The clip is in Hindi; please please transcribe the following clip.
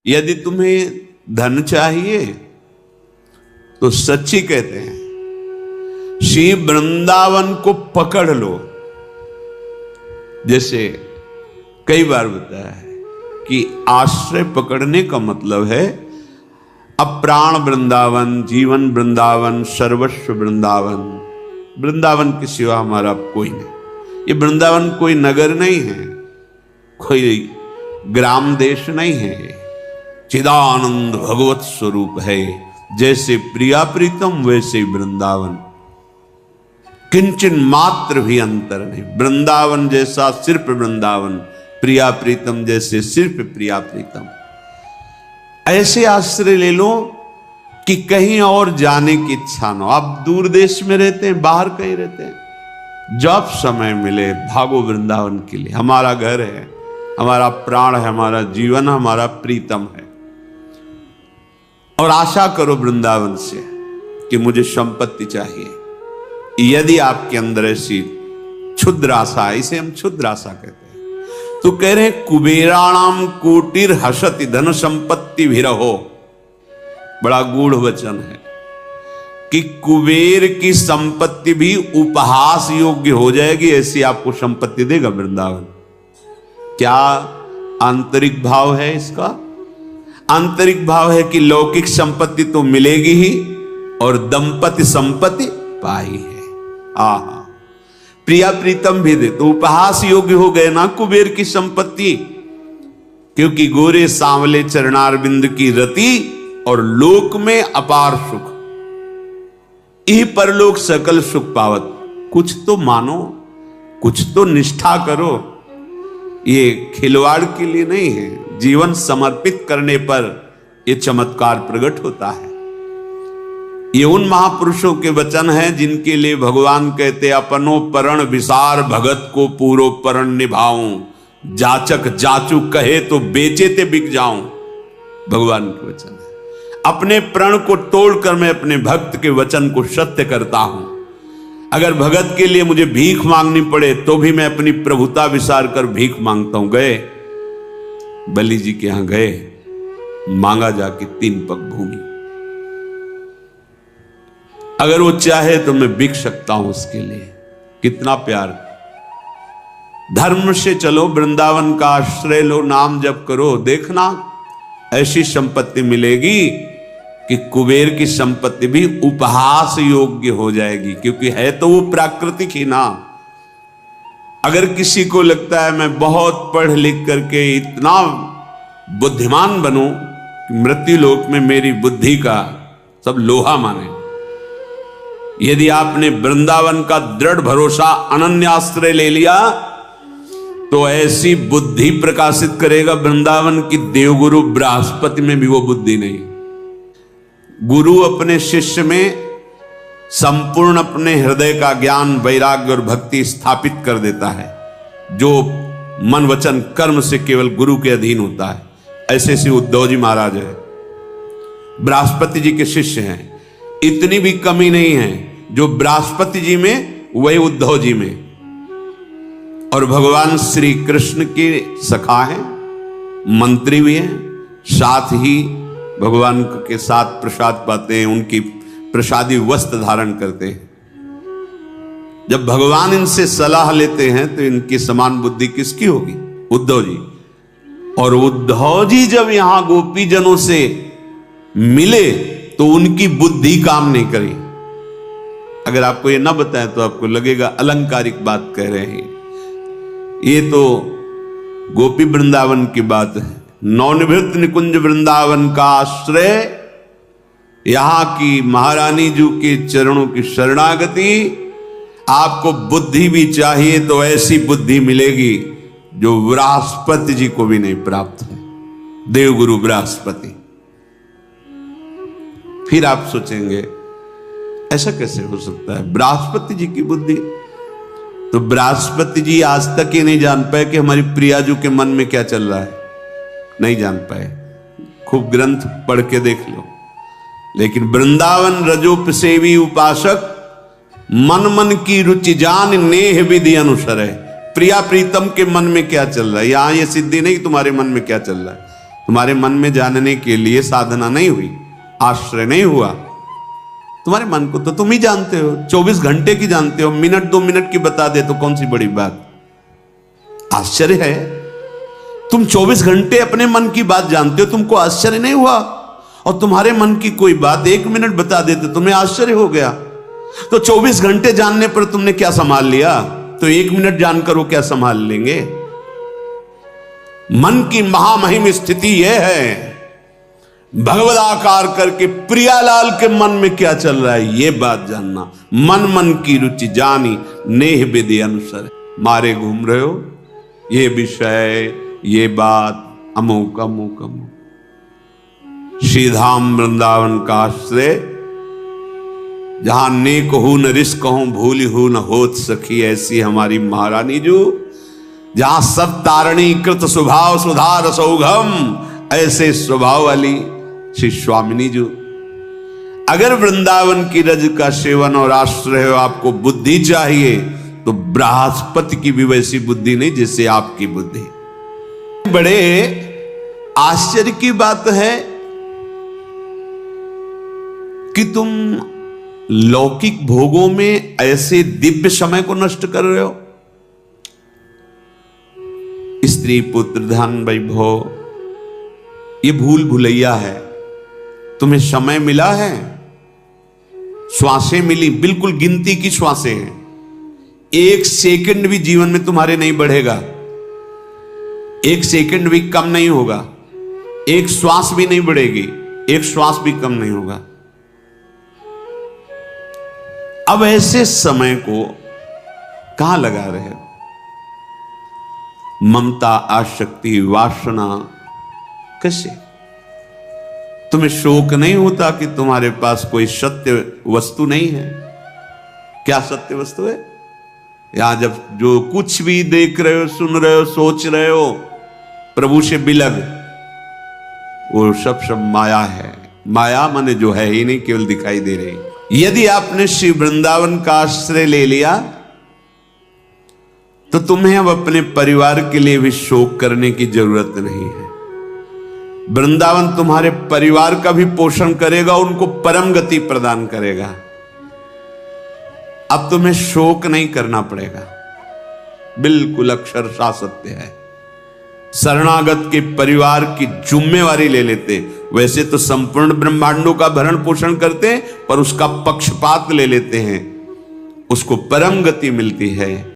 यदि तुम्हें धन चाहिए तो सच्ची कहते हैं श्री वृंदावन को पकड़ लो। जैसे कई बार बताया है कि आश्रय पकड़ने का मतलब है अप्राण वृंदावन, जीवन वृंदावन, सर्वस्व वृंदावन। वृंदावन के सिवा हमारा कोई नहीं। ये वृंदावन कोई नगर नहीं है, कोई ग्राम देश नहीं है, चिदानंद भगवत स्वरूप है। जैसे प्रिया प्रीतम वैसे वृंदावन, किंचन मात्र भी अंतर नहीं। वृंदावन जैसा सिर्फ वृंदावन, प्रिया प्रीतम जैसे सिर्फ प्रिया प्रीतम। ऐसे आश्रय ले लो कि कहीं और जाने की इच्छा न हो। आप दूर देश में रहते हैं, बाहर कहीं रहते हैं, जब समय मिले भागो वृंदावन के लिए। हमारा घर है, हमारा प्राण है, हमारा जीवन, हमारा प्रीतम है। और आशा करो वृंदावन से कि मुझे संपत्ति चाहिए। यदि आपके अंदर ऐसी क्षुद्र आशा, इसे हम क्षुद्र आशा कहते हैं, तो कह रहे हैं कुबेराणाम कोटिर हसति धन संपत्ति भी रहो। बड़ा गूढ़ वचन है कि कुबेर की संपत्ति भी उपहास योग्य हो जाएगी, ऐसी आपको संपत्ति देगा वृंदावन। क्या आंतरिक भाव है इसका? आंतरिक भाव है कि लौकिक संपत्ति तो मिलेगी ही और दंपति संपत्ति पाई है। आहा, प्रिया प्रीतम भी दे तो उपहास योग्य हो गए ना कुबेर की संपत्ति, क्योंकि गोरे सांवले चरणारविंद की रति और लोक में अपार सुख, यही परलोक सकल सुख पावत। कुछ तो मानो, कुछ तो निष्ठा करो। ये खिलवाड़ के लिए नहीं है, जीवन समर्पित करने पर यह चमत्कार प्रकट होता है। ये उन महापुरुषों के वचन हैं जिनके लिए भगवान कहते अपनो परण विसार भगत को पूरो परण निभाऊं, जाचक जाचू कहे तो बेचे ते बिक जाऊं। भगवान के वचन है। अपने प्रण को तोड़कर मैं अपने भक्त के वचन को सत्य करता हूं। अगर भगत के लिए मुझे भीख मांगनी पड़े तो भी मैं अपनी प्रभुता विसार कर भीख मांगता हूं। गए बलि जी के यहां गए, मांगा जाके 3 पग भूमि। अगर वो चाहे तो मैं बिक सकता हूं उसके लिए। कितना प्यार। धर्म से चलो, वृंदावन का आश्रय लो, नाम जप करो, देखना ऐसी संपत्ति मिलेगी कि कुबेर की संपत्ति भी उपहास योग्य हो जाएगी, क्योंकि है तो वो प्राकृतिक ही ना। अगर किसी को लगता है मैं बहुत पढ़ लिख करके इतना बुद्धिमान बनूं कि मृत्यु लोक में मेरी बुद्धि का सब लोहा माने, यदि आपने वृंदावन का दृढ़ भरोसा अनन्याश्रय ले लिया तो ऐसी बुद्धि प्रकाशित करेगा वृंदावन की देवगुरु बृहस्पति में भी वो बुद्धि नहीं। गुरु अपने शिष्य में संपूर्ण अपने हृदय का ज्ञान, वैराग्य और भक्ति स्थापित कर देता है, जो मन वचन कर्म से केवल गुरु के अधीन होता है। ऐसे से उद्धव जी महाराज है, बृहस्पति जी के शिष्य हैं। इतनी भी कमी नहीं है, जो बृहस्पति जी में वही उद्धव जी में। और भगवान श्री कृष्ण के सखा हैं, मंत्री भी हैं, साथ ही भगवान के साथ प्रसाद पाते हैं, उनकी प्रसादी वस्त्र धारण करते हैं। जब भगवान इनसे सलाह लेते हैं तो इनकी समान बुद्धि किसकी होगी? उद्धव जी। और उद्धव जी जब यहां गोपी जनों से मिले तो उनकी बुद्धि काम नहीं करी। अगर आपको ये ना बताएं तो आपको लगेगा अलंकारिक बात कह रहे हैं। ये तो गोपी वृंदावन की बात है। नवनिवृत्त निकुंज वृंदावन का आश्रय, यहां की महारानी जी के चरणों की शरणागति। आपको बुद्धि भी चाहिए तो ऐसी बुद्धि मिलेगी जो बृहस्पति जी को भी नहीं प्राप्त है, देवगुरु बृहस्पति। फिर आप सोचेंगे ऐसा कैसे हो सकता है, बृहस्पति जी की बुद्धि? तो बृहस्पति जी आज तक ये नहीं जान पाए कि हमारी प्रियाजू के मन में क्या चल रहा है, नहीं जान पाए। खूब ग्रंथ पढ़ के देख लो। लेकिन वृंदावन रजोप सेवी उपासक मन मन की रुचि जान नेह विधि अनुसर है। प्रिया प्रीतम के मन में क्या चल रहा है, यहां ये सिद्धि नहीं तुम्हारे मन में क्या चल रहा है। तुम्हारे मन में जानने के लिए साधना नहीं हुई, आश्रय नहीं हुआ। तुम्हारे मन को तो तुम ही जानते हो, 24 घंटे की जानते हो, मिनट 2 मिनट की बता दे तो कौन सी बड़ी बात। आश्चर्य है, तुम 24 घंटे अपने मन की बात जानते हो, तुमको आश्चर्य नहीं हुआ? और तुम्हारे मन की कोई बात 1 मिनट बता देते तुम्हें आश्चर्य हो गया। तो 24 घंटे जानने पर तुमने क्या संभाल लिया, तो 1 मिनट जानकर वो क्या संभाल लेंगे? मन की महामहिम स्थिति यह है, भगवदाकार करके प्रियालाल के मन में क्या चल रहा है ये बात जानना। मन मन की रुचि जानी, नेह विधि अनुसार। मारे घूम रहे हो, ये विषय, ये बात, अमुक अमुक अमुक। श्रीधाम वृंदावन का आश्रय, जहां नेक हूं न रिस्क हूं, भूल हूं न होत सखी, ऐसी हमारी महारानी जो, जहां सब तारणी कृत स्वभाव सुधार सौघम, ऐसे स्वभाव वाली श्री स्वामिनी जो। अगर वृंदावन की रज का सेवन और आश्रय हो, आपको बुद्धि चाहिए, तो बृहस्पति की भी वैसी बुद्धि नहीं जैसे आपकी बुद्धि। बड़े आश्चर्य की बात है कि तुम लौकिक भोगों में ऐसे दिव्य समय को नष्ट कर रहे हो। स्त्री पुत्र धन वैभव, ये भूल भुलैया है। तुम्हें समय मिला है, श्वासें मिली, बिल्कुल गिनती की श्वासें हैं। 1 सेकंड भी जीवन में तुम्हारे नहीं बढ़ेगा, 1 सेकंड भी कम नहीं होगा, 1 श्वास भी नहीं बढ़ेगी, 1 श्वास भी कम नहीं होगा। अब ऐसे समय को कहां लगा रहे हो? ममता, आसक्ति, वासना, कैसे? तुम्हें शोक नहीं होता कि तुम्हारे पास कोई सत्य वस्तु नहीं है? क्या सत्य वस्तु है? यहां जब जो कुछ भी देख रहे हो, सुन रहे हो, सोच रहे हो प्रभु से बिलग, वो सब माया है। माया माने जो है ही नहीं, केवल दिखाई दे रही। यदि आपने श्री वृंदावन का आश्रय ले लिया तो तुम्हें अब अपने परिवार के लिए भी शोक करने की जरूरत नहीं है। वृंदावन तुम्हारे परिवार का भी पोषण करेगा, उनको परम गति प्रदान करेगा। अब तुम्हें शोक नहीं करना पड़ेगा, बिल्कुल अक्षरशः सत्य है। शरणागत के परिवार की जिम्मेवारी ले लेते, वैसे तो संपूर्ण ब्रह्मांडों का भरण पोषण करते हैं, पर उसका पक्षपात ले लेते हैं, उसको परम गति मिलती है।